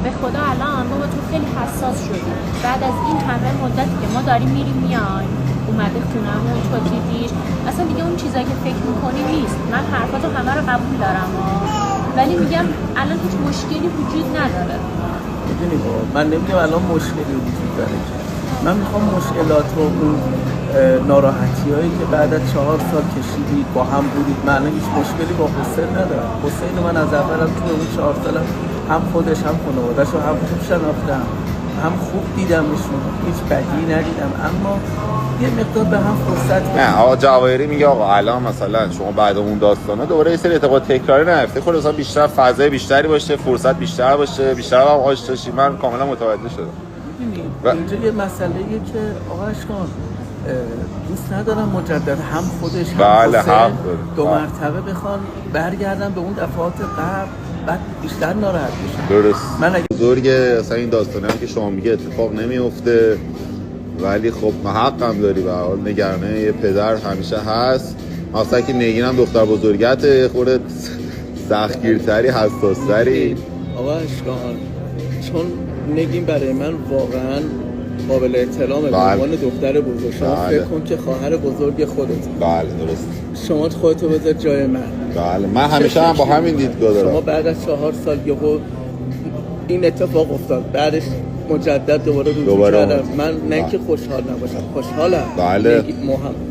به خدا الان ما با تو خیلی حساس شدیم. بعد از این همه مدتی که ما داریم میریم میایم، اومده خونمون، تو دیدیش، اصلا دیگه اون چیزایی که فکر میکنی نیست. من حرفاتو همه رو قبول دارم ولی میگم الان هیچ مشکلی وجود نداره. میدونی من نمیگم الان مشکلی وجود داره که من میخوام مشکلات و اون ناراحتی هایی که بعد از 4 سال کشیدید با هم بودید، من هیچ مشکلی با حسین ندارم. حسین من از اولم توی اون 4 سالم هم خودش هم خانواده‌اش رو هم خوب شناختم، هم خوب دیدمشون، هیچ بدی ندیدم، اما یه مقدار به هم فرصت بدیم. نه آقا جواهری میگه آقا الان مثلا شما بعد اون داستانا دوباره یه سری اتفاقات تکراری نیفته، خود مثلا بیشتر فضای بیشتری باشه، فرصت بیشتر باشه، بیشتر هم آشنا شی. من کاملا متوجه شدم. ببینید اینجا یه مسئله‌ایه که آقا اشکان دوست ندارم مجدد هم خودش هم بله حسین حق دو مرتبه بخوان برگردن به اون دفعات قبل، بعد بیشتر ناراحت بشن. درست. من اگه بزرگ اصلا این داستانی هم که شما میگه اتفاق نمیفته، ولی خب حقم داری به هر حال نگرانه یه پدر همیشه هست. مثلا که نگین هم دختر بزرگته، خورده سختگیرتری، حساستری. آقا اشکان چون نگین برای من واقعا قابل احترامه به عنوان دختر بزرگ. شما فکر کن که خواهر بزرگ خودت. بله درست. شما خودتو بذار جای من. بله من همیشه هم با همین دیدگاه دارم. شما بعد از 4 سال یهو این اتفاق افتاد، بعدش مجدد دوباره رجوع کردم. من نه که خوشحال نباشم، خوشحالم. بله.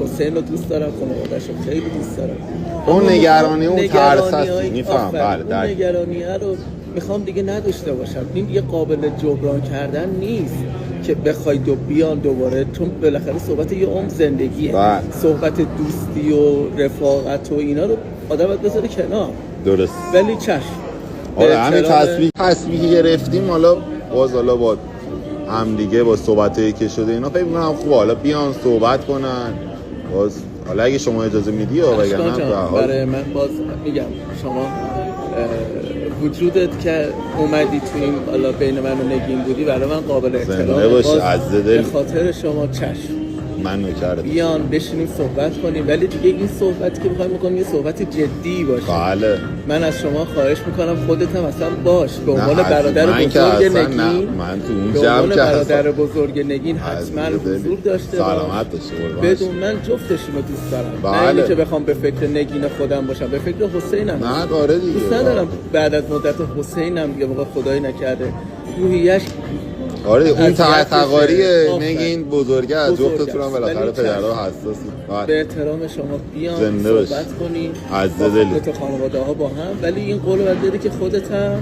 حسین رو دوست دارم، خانواده‌اش رو خیلی دوست دارم. اون نگرانی، اون ترس هست، میفهم. بله اون نگرانیه رو میخوام دیگه نداشته باشم. این دیگه قابل جبران کردن نیست که بخوای بیان دوباره، چون بالاخره صحبت یه عمر زندگیه. صحبت دوستی و رفاقت و اینا رو آدم باید بذاره کنار. درست. ولی چشم. حالا همین تصمیمی که گرفتیم، حالا با هم دیگه با صحبتایی که شده اینا فکر می‌کنم خوبه حالا بیان صحبت کنن. باز حالا اگه شما اجازه میدی یا وگرنه برای من باز میگم شما وجودت که اومدی تو این حالا بین من و نگین بودی برای من قابل احترامه. باز به خاطر شما چشم من نکردم بیان بشینیم صحبت کنیم، ولی دیگه این صحبتی که می‌خوایم بکنیم یه صحبت جدی باشه. بله. من از شما خواهش میکنم خودت هم اصلا باش به عنوان برادر بزرگ نگین. من تو اون جمع که برادر بزرگ نگین حتما حضور داشته سلامت داشته بدون من جفتشون رو دوست دارم. بله. نه اینکه بخوام به فکر نگین خودم باشم، به فکر حسینم. نه داره دیگه. دوست ندارم بعد از مدت حسینم دیگه موقع خدایی نکرده روحیش آره اون تقاری نگین بزرگه از جفتتون هم بالاخره پدرها حساسی. به احترام شما بیان صحبت کنین عزیز دلی تو خانواده ها با هم، ولی این قول رو بدید که خودت هم